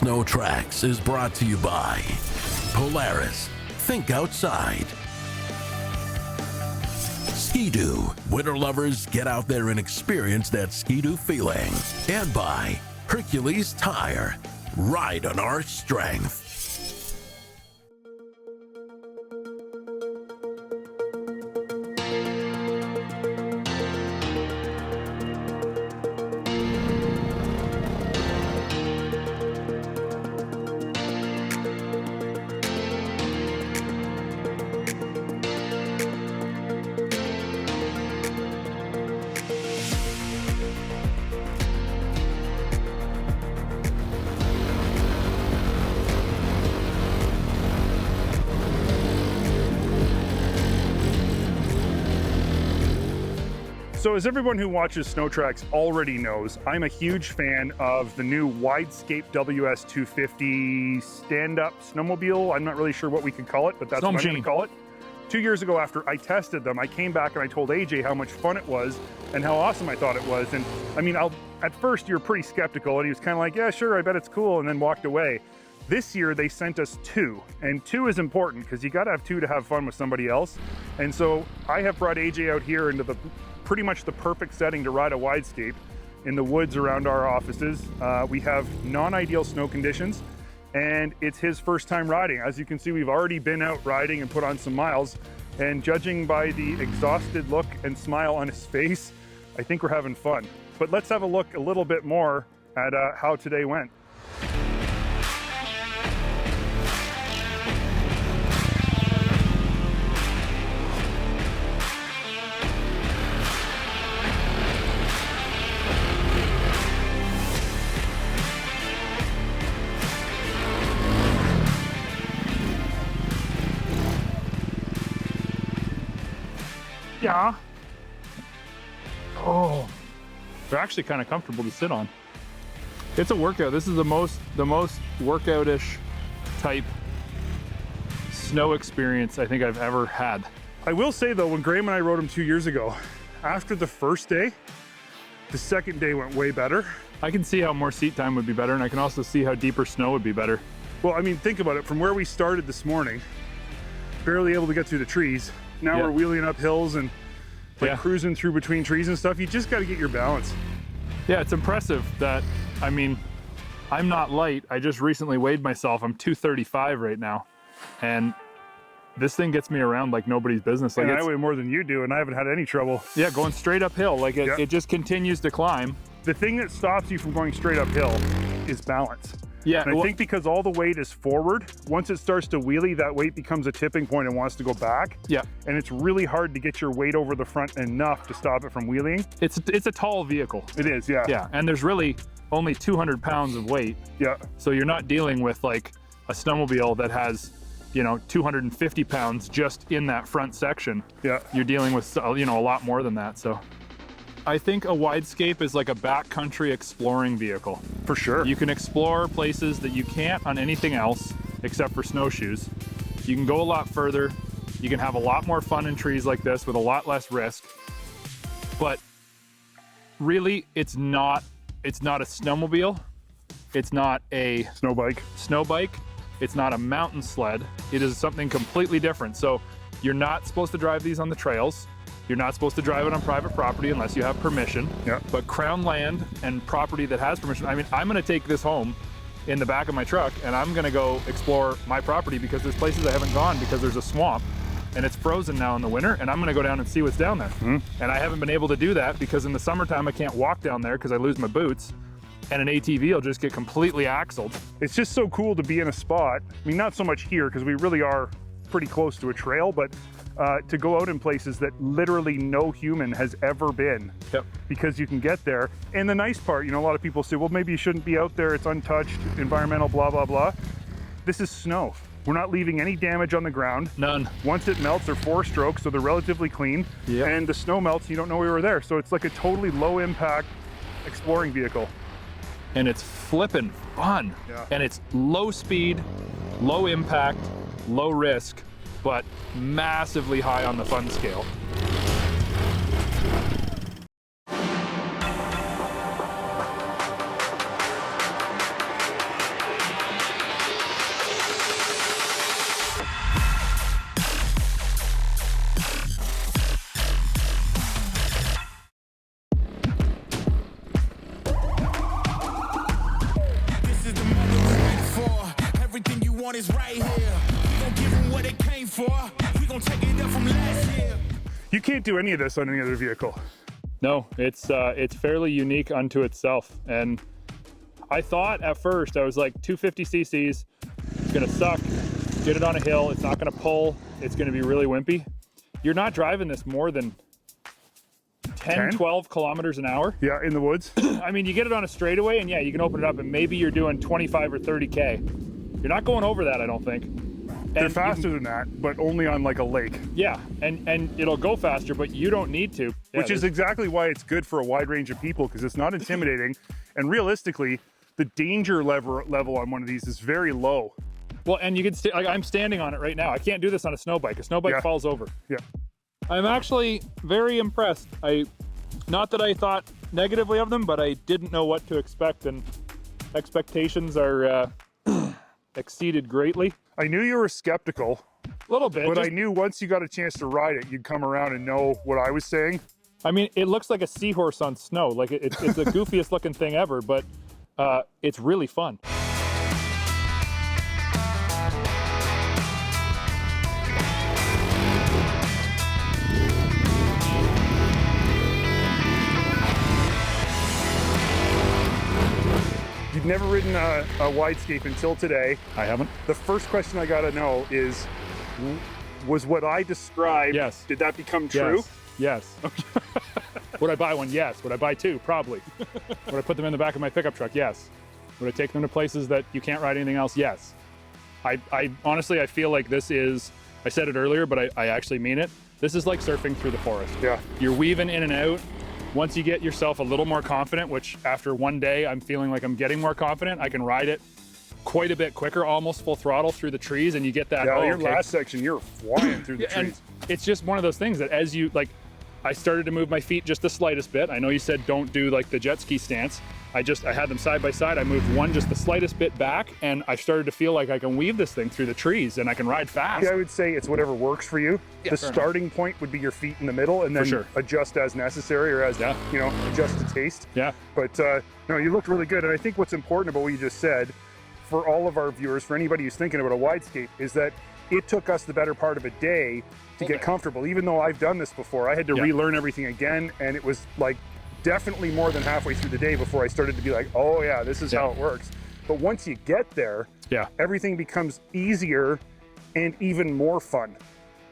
SnowTrax is brought to you by Polaris. Think outside. Ski-Doo. Winter lovers, get out there and experience that Ski-Doo feeling. And by Hercules Tire. Ride on our strength. So as everyone who watches SnowTrax already knows, I'm a huge fan of the new Widescape WS250 stand-up snowmobile. I'm not really sure what we could call it, but that's what I'm going to call it. 2 years ago after I tested them, I came back and I told AJ how much fun it was and how awesome I thought it was. And I mean, at first you're pretty skeptical, and he was kind of like, yeah, sure, I bet it's cool, and then walked away. This year they sent us two, and two is important because you got to have two to have fun with somebody else. And so I have brought AJ out here into the pretty much the perfect setting to ride a Widescape in the woods around our offices. We have non-ideal snow conditions, and it's his first time riding. As you can see, we've already been out riding and put on some miles, and judging by the exhausted look and smile on his face, I think we're having fun. But let's have a look a little bit more at how today went. Yeah. Oh, they're actually kind of comfortable to sit on. It's a workout. This is the most workout-ish type snow experience I think I've ever had. I will say though, when Graham and I rode them 2 years ago, after the first day, the second day went way better. I can see how more seat time would be better, and I can also see how deeper snow would be better. Well, I mean, think about it. From where we started this morning, barely able to get through the trees. Now we're wheeling up hills and like cruising through between trees and stuff. You just got to get your balance. Yeah, it's impressive that, I mean, I'm not light. I just recently weighed myself. I'm 235 right now. And this thing gets me around like nobody's business. Like, I weigh more than you do, and I haven't had any trouble. Yeah, going straight uphill. Like it just continues to climb. The thing that stops you from going straight uphill is balance. Yeah, and I think because all the weight is forward, once it starts to wheelie, that weight becomes a tipping point and wants to go back. Yeah. And it's really hard to get your weight over the front enough to stop it from wheeling. It's a tall vehicle. It is, yeah. Yeah, and there's really only 200 pounds of weight. Yeah. So you're not dealing with like a snowmobile that has, you know, 250 pounds just in that front section. Yeah. You're dealing with, you know, a lot more than that, so. I think a Widescape is like a backcountry exploring vehicle. For sure. You can explore places that you can't on anything else except for snowshoes. You can go a lot further. You can have a lot more fun in trees like this with a lot less risk. But really, it's not a snowmobile. It's not a snow bike. It's not a mountain sled. It is something completely different. So you're not supposed to drive these on the trails. You're not supposed to drive it on private property unless you have permission. Yeah. But crown land and property that has permission, I mean, I'm gonna take this home in the back of my truck and I'm gonna go explore my property because there's places I haven't gone because there's a swamp and it's frozen now in the winter, and I'm gonna go down and see what's down there. And I haven't been able to do that because in the summertime I can't walk down there because I lose my boots. and an ATV will just get completely axled. It's just so cool to be in a spot. I mean, not so much here because we really are pretty close to a trail, but to go out in places that literally no human has ever been. Yep. Because you can get there. And the nice part, you know, a lot of people say, well, maybe you shouldn't be out there. It's untouched, environmental, blah, blah, blah. This is snow. We're not leaving any damage on the ground. None. Once it melts, they're 4 strokes, so they're relatively clean. Yep. And the snow melts, you don't know we were there. So it's like a totally low impact exploring vehicle. And it's flipping fun. Yeah. And it's low speed, low impact, low risk, but massively high on the fun scale. Is right here. We gon' give them what they came for. We gon' take it up from last year. You can't do any of this on any other vehicle. No, it's fairly unique unto itself. And I thought at first, I was like, 250 cc's, it's gonna suck. Get it on a hill, it's not gonna pull, it's gonna be really wimpy. You're not driving this more than 10, 12 kilometers an hour. Yeah, in the woods. I mean, you get it on a straightaway and yeah, you can open it up and maybe you're doing 25 or 30K. You're not going over that, I don't think. They're faster than that, but only on like a lake. Yeah, and it'll go faster, but you don't need to. Yeah, which is exactly why it's good for a wide range of people, because it's not intimidating. And realistically, the danger level on one of these is very low. Well, and you can, like I'm standing on it right now. I can't do this on a snow bike. A snow bike falls over. Yeah. I'm actually very impressed. Not that I thought negatively of them, but I didn't know what to expect, and expectations are exceeded greatly. I knew you were skeptical. A little bit. But I knew once you got a chance to ride it, you'd come around and know what I was saying. I mean, it looks like a seahorse on snow. Like it's the goofiest looking thing ever, but it's really fun. You've never ridden a Widescape until today. I haven't. The first question I gotta know is, was what I described, yes, did that become true? Yes. Would I buy one? Yes. Would I buy 2? Probably. Would I put them in the back of my pickup truck? Yes. Would I take them to places that you can't ride anything else? Yes. I honestly, I feel like this is, I said it earlier, but I actually mean it. This is like surfing through the forest. Yeah. You're weaving in and out. Once you get yourself a little more confident, which after one day, I'm feeling like I'm getting more confident, I can ride it quite a bit quicker, almost full throttle through the trees, and you get that. Yeah, your last section, you're flying through the trees. And it's just one of those things that as you, like, I started to move my feet just the slightest bit. I know you said don't do like the jet ski stance. I had them side by side. I moved one just the slightest bit back, and I started to feel like I can weave this thing through the trees and I can ride fast. Yeah, I would say it's whatever works for you. Yeah, the starting point would be your feet in the middle, and then adjust as necessary, or as, you know, adjust to taste. Yeah. But no, you looked really good. And I think what's important about what you just said, for all of our viewers, for anybody who's thinking about a Widescape, is that it took us the better part of a day to get comfortable. Even though I've done this before, I had to relearn everything again, and it was like definitely more than halfway through the day before I started to be like, oh yeah, this is how it works. But once you get there, everything becomes easier and even more fun.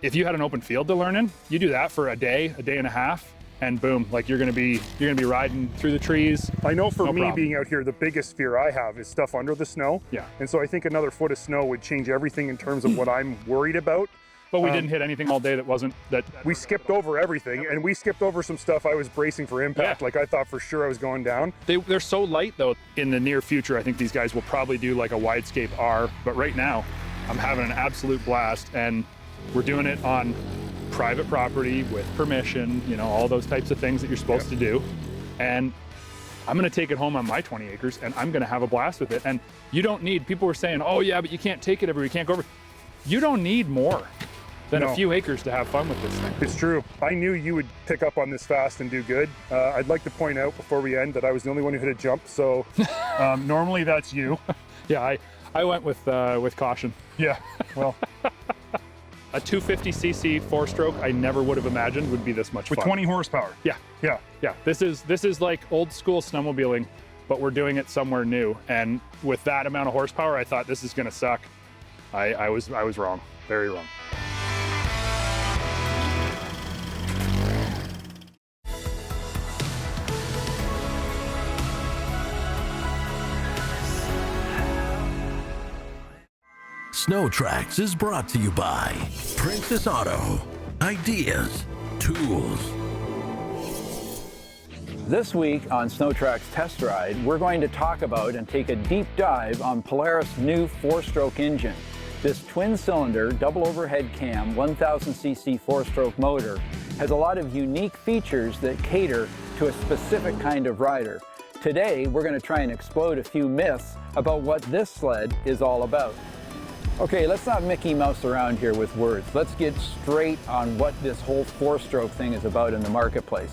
If you had an open field to learn in, you do that for a day and a half, and boom, like you're gonna be riding through the trees. I know for me being out here, the biggest fear I have is stuff under the snow. Yeah. And so I think another foot of snow would change everything in terms of what I'm worried about. But we didn't hit anything all day that wasn't that. We skipped over everything, and we skipped over some stuff I was bracing for impact. Like I thought for sure I was going down. They're so light though. In the near future, I think these guys will probably do like a Widescape R, but right now I'm having an absolute blast, and we're doing it on private property with permission, you know, all those types of things that you're supposed to do. And I'm gonna take it home on my 20 acres and I'm gonna have a blast with it. And you don't need, people were saying, oh yeah, but you can't take it everywhere, you can't go over. You don't need more than a few acres to have fun with this thing. It's true. I knew you would pick up on this fast and do good. I'd like to point out before we end that I was the only one who hit a jump, so normally that's you. Yeah, I went with caution. Yeah, well. A 250cc 4-stroke, I never would have imagined would be this much fun. With 20 horsepower. Yeah. This is like old school snowmobiling. but we're doing it somewhere new. And with that amount of horsepower, I thought this is gonna suck. I was wrong, very wrong. SnowTrax is brought to you by Princess Auto. Ideas, tools. This week on SnowTrax Test Ride, we're going to talk about and take a deep dive on Polaris' new 4-stroke engine. This twin-cylinder, double overhead cam, 1000cc 4-stroke motor has a lot of unique features that cater to a specific kind of rider. Today, we're going to try and explode a few myths about what this sled is all about. Okay, let's not Mickey Mouse around here with words. Let's get straight on what this whole 4-stroke thing is about in the marketplace.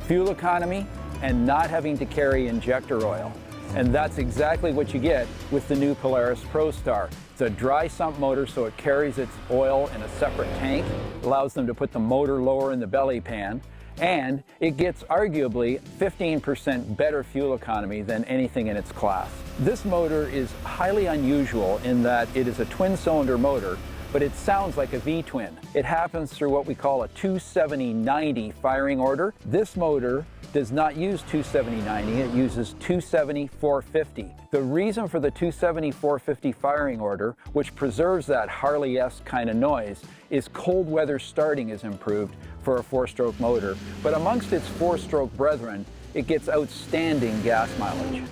Fuel economy and not having to carry injector oil. And that's exactly what you get with the new Polaris PROSTAR. It's a dry sump motor, so it carries its oil in a separate tank, allows them to put the motor lower in the belly pan, and it gets arguably 15% better fuel economy than anything in its class. This motor is highly unusual in that it is a twin-cylinder motor, but it sounds like a V-twin. It happens through what we call a 270-90 firing order. This motor does not use 270-90, it uses 270-450. The reason for the 270-450 firing order, which preserves that Harley-esque kind of noise, is cold weather starting is improved for a 4-stroke motor, but amongst its 4-stroke brethren, it gets outstanding gas mileage.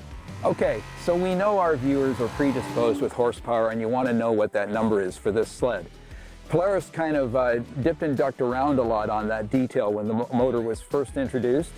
Okay, so we know our viewers are predisposed with horsepower and you want to know what that number is for this sled. Polaris kind of dipped and ducked around a lot on that detail when the motor was first introduced.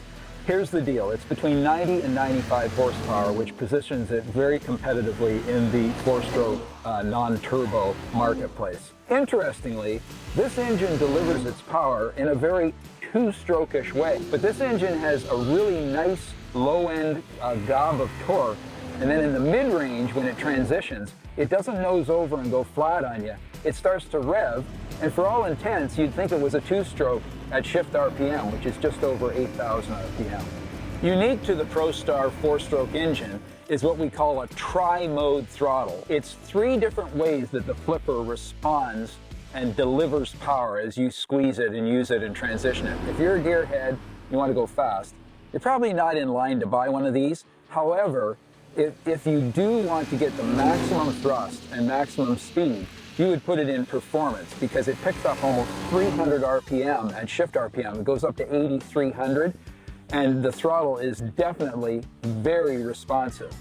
Here's the deal, it's between 90 and 95 horsepower, which positions it very competitively in the 4-stroke non-turbo marketplace. Interestingly, this engine delivers its power in a very 2-stroke-ish way, but this engine has a really nice low-end gob of torque, and then in the mid-range when it transitions, it doesn't nose over and go flat on you. It starts to rev, and for all intents, you'd think it was a 2-stroke at shift RPM, which is just over 8,000 RPM. Unique to the PROSTAR 4-stroke engine is what we call a tri-mode throttle. It's 3 different ways that the flipper responds and delivers power as you squeeze it and use it and transition it. If you're a gearhead, you want to go fast, you're probably not in line to buy one of these. However, if you do want to get the maximum thrust and maximum speed, you would put it in performance because it picks up almost 300 RPM at shift RPM. It goes up to 8,300, and the throttle is definitely very responsive.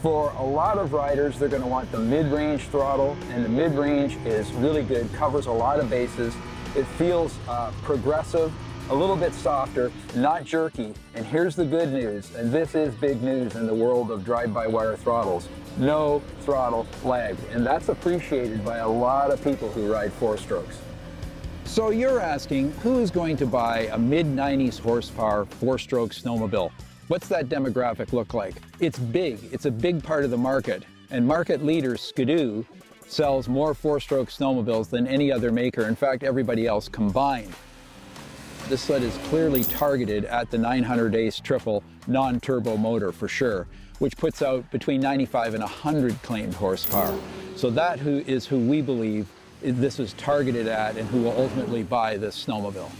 For a lot of riders, they're going to want the mid-range throttle, and the mid-range is really good, covers a lot of bases. It feels progressive, a little bit softer, not jerky. And here's the good news, and this is big news in the world of drive-by-wire throttles. No throttle lag, and that's appreciated by a lot of people who ride 4-strokes. So you're asking, who is going to buy a mid-90s horsepower 4-stroke snowmobile? What's that demographic look like? It's big, it's a big part of the market, and market leader Skidoo sells more 4-stroke snowmobiles than any other maker, in fact everybody else combined. This sled is clearly targeted at the 900 Ace triple non-turbo motor for sure, which puts out between 95 and 100 claimed horsepower. So that is who we believe this is targeted at and who will ultimately buy this snowmobile.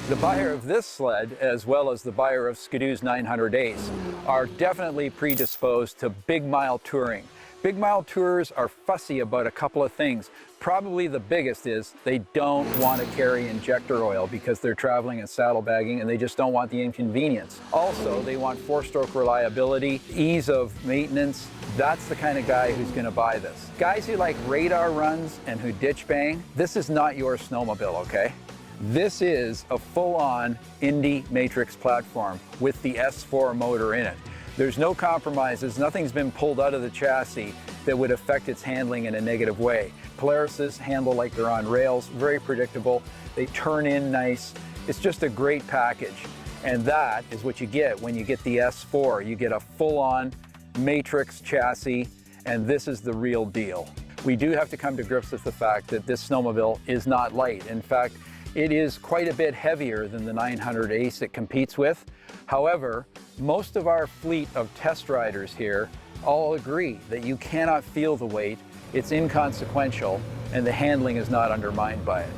The buyer of this sled, as well as the buyer of Skidoo's 900 Ace, are definitely predisposed to big mile touring. Big mile tourers are fussy about a couple of things. Probably the biggest is they don't want to carry injector oil because they're traveling and saddlebagging and they just don't want the inconvenience. Also, they want 4-stroke reliability, ease of maintenance. That's the kind of guy who's going to buy this. Guys who like radar runs and who ditch bang, this is not your snowmobile, okay? This is a full-on Indy Matrix platform with the S4 motor in it. There's no compromises, nothing's been pulled out of the chassis that would affect its handling in a negative way. Polaris's handle like they're on rails, very predictable, they turn in nice. It's just a great package. And that is what you get when you get the S4. You get a full-on Matrix chassis, and this is the real deal. We do have to come to grips with the fact that this snowmobile is not light. In fact, It is quite a bit heavier than the 900 Ace it competes with. However, most of our fleet of test riders here all agree that you cannot feel the weight, it's inconsequential, and the handling is not undermined by it.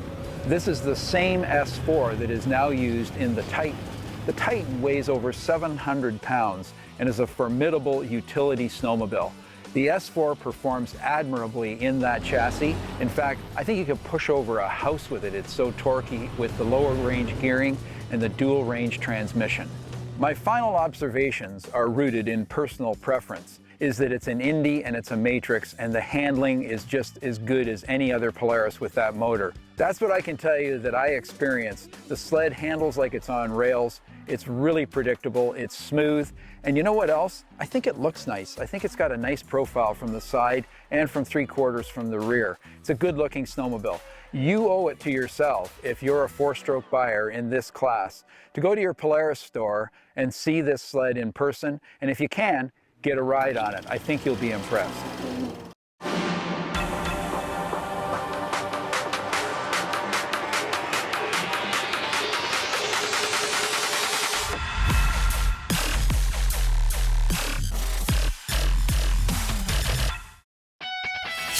This is the same S4 that is now used in the Titan. The Titan weighs over 700 pounds and is a formidable utility snowmobile. The S4 performs admirably in that chassis. In fact, I think you could push over a house with it. It's so torquey with the lower range gearing and the dual range transmission. My final observations are rooted in personal preference, is that it's an Indy and it's a Matrix, and the handling is just as good as any other Polaris with that motor. That's what I can tell you that I experienced. The sled handles like it's on rails. It's really predictable, it's smooth, and you know what else? I think it looks nice. I think it's got a nice profile from the side and from 3/4 from the rear. It's a good looking snowmobile. You owe it to yourself, if you're a 4-stroke buyer in this class, to go to your Polaris store and see this sled in person, and if you can, get a ride on it. I think you'll be impressed.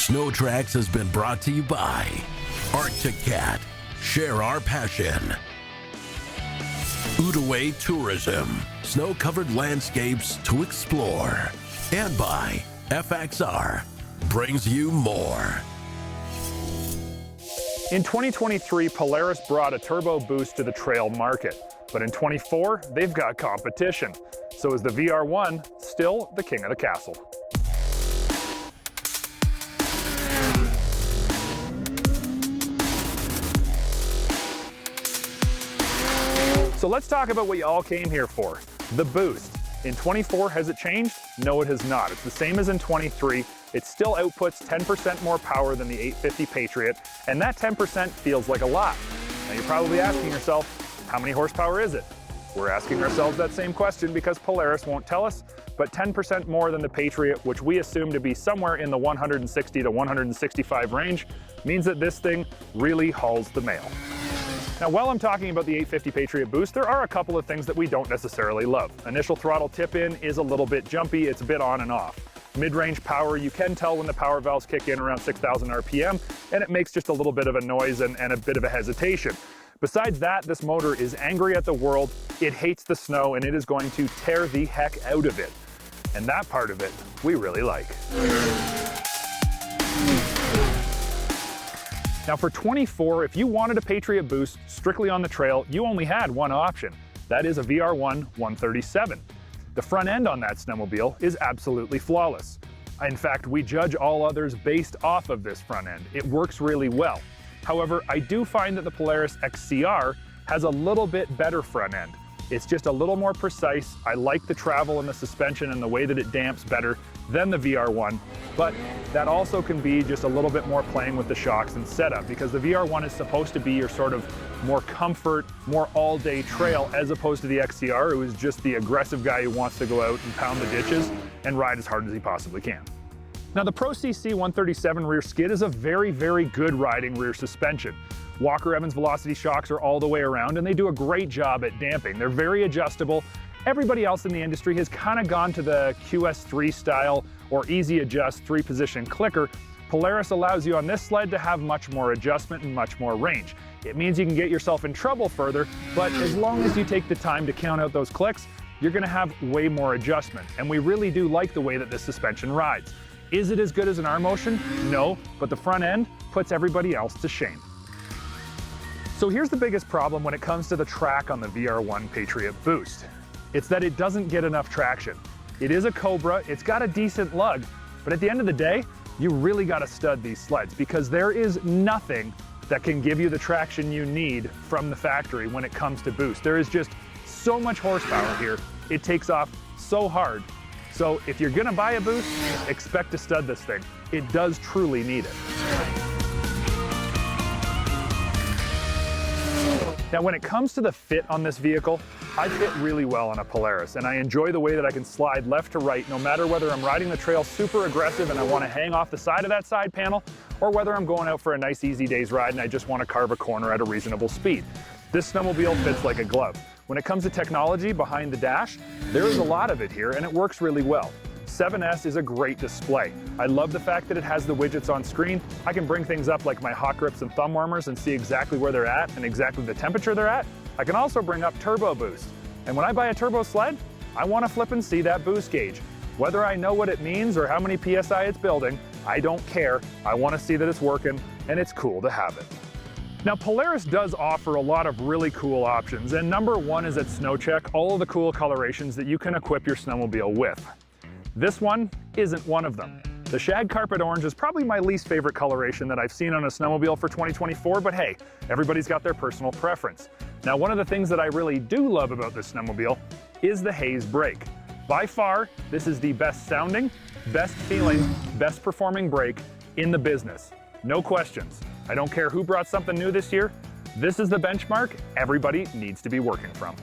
SnowTrax has been brought to you by Arctic Cat. Share our passion. Outaouais Tourism. Snow-covered landscapes to explore. And by FXR. Brings you more. In 2023, Polaris brought a turbo boost to the trail market. But in 24, they've got competition. So is the VR1 still the king of the castle? So let's talk about what you all came here for, the boost. In 24, has it changed? No, it has not. It's the same as in 23. It still outputs 10% more power than the 850 Patriot, and that 10% feels like a lot. Now you're probably asking yourself, how many horsepower is it? We're asking ourselves that same question because Polaris won't tell us, but 10% more than the Patriot, which we assume to be somewhere in the 160 to 165 range, means that this thing really hauls the mail. Now, while I'm talking about the 850 Patriot Boost, there are a couple of things that we don't necessarily love. Initial throttle tip-in is a little bit jumpy, it's a bit on and off. Mid-range power, you can tell when the power valves kick in around 6,000 RPM, and it makes just a little bit of a noise and a bit of a hesitation. Besides that, this motor is angry at the world, it hates the snow, and it is going to tear the heck out of it. And that part of it, we really like. Now for 24, if you wanted a Patriot Boost strictly on the trail, you only had one option. That is a VR1 137. The front end on that snowmobile is absolutely flawless. In fact, we judge all others based off of this front end. It works really well. However, I do find that the Polaris XCR has a little bit better front end. It's just a little more precise. I like the travel and the suspension and the way that it damps better than the VR1, but that also can be just a little bit more playing with the shocks and setup, because the VR1 is supposed to be your sort of more comfort, more all-day trail, as opposed to the XCR, who is just the aggressive guy who wants to go out and pound the ditches and ride as hard as he possibly can. Now the Pro CC 137 rear skid is a very, very good riding rear suspension. Walker Evans Velocity shocks are all the way around, and they do a great job at damping. They're very adjustable. Everybody else in the industry has kind of gone to the QS3 style or easy adjust 3-position clicker. Polaris allows you on this sled to have much more adjustment and much more range. It means you can get yourself in trouble further, but as long as you take the time to count out those clicks, you're gonna have way more adjustment. And we really do like the way that this suspension rides. Is it as good as an R-Motion? No, but the front end puts everybody else to shame. So here's the biggest problem when it comes to the track on the VR1 Patriot Boost. It's that it doesn't get enough traction. It is a Cobra, it's got a decent lug, but at the end of the day, you really gotta stud these sleds, because there is nothing that can give you the traction you need from the factory when it comes to boost. There is just so much horsepower here. It takes off so hard. So if you're gonna buy a boost, expect to stud this thing. It does truly need it. Now when it comes to the fit on this vehicle, I fit really well on a Polaris, and I enjoy the way that I can slide left to right no matter whether I'm riding the trail super aggressive and I want to hang off the side of that side panel, or whether I'm going out for a nice easy day's ride and I just want to carve a corner at a reasonable speed. This snowmobile fits like a glove. When it comes to technology behind the dash, there is a lot of it here and it works really well. 7S is a great display. I love the fact that it has the widgets on screen. I can bring things up like my hot grips and thumb warmers and see exactly where they're at and exactly the temperature they're at. I can also bring up turbo boost. And when I buy a turbo sled, I want to flip and see that boost gauge. Whether I know what it means or how many PSI it's building, I don't care. I want to see that it's working, and it's cool to have it. Now, Polaris does offer a lot of really cool options, and number one is at SnowCheck, all of the cool colorations that you can equip your snowmobile with. This one isn't one of them. The shag carpet orange is probably my least favorite coloration that I've seen on a snowmobile for 2024, but hey, everybody's got their personal preference. Now, one of the things that I really do love about this snowmobile is the haze brake. By far, this is the best sounding, best feeling, best performing brake in the business. No questions. I don't care who brought something new this year. This is the benchmark everybody needs to be working from.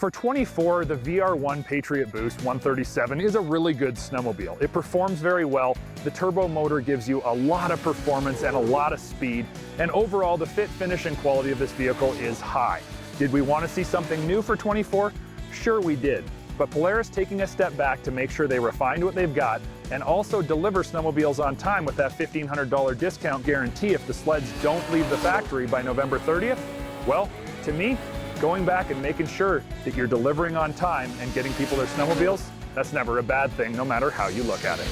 For 24, the VR1 Patriot Boost 137 is a really good snowmobile. It performs very well. The turbo motor gives you a lot of performance and a lot of speed. And overall, the fit, finish, and quality of this vehicle is high. Did we want to see something new for 24? Sure we did. But Polaris taking a step back to make sure they refined what they've got and also deliver snowmobiles on time with that $1,500 discount guarantee if the sleds don't leave the factory by November 30th, well, to me, going back and making sure that you're delivering on time and getting people their snowmobiles, that's never a bad thing, no matter how you look at it.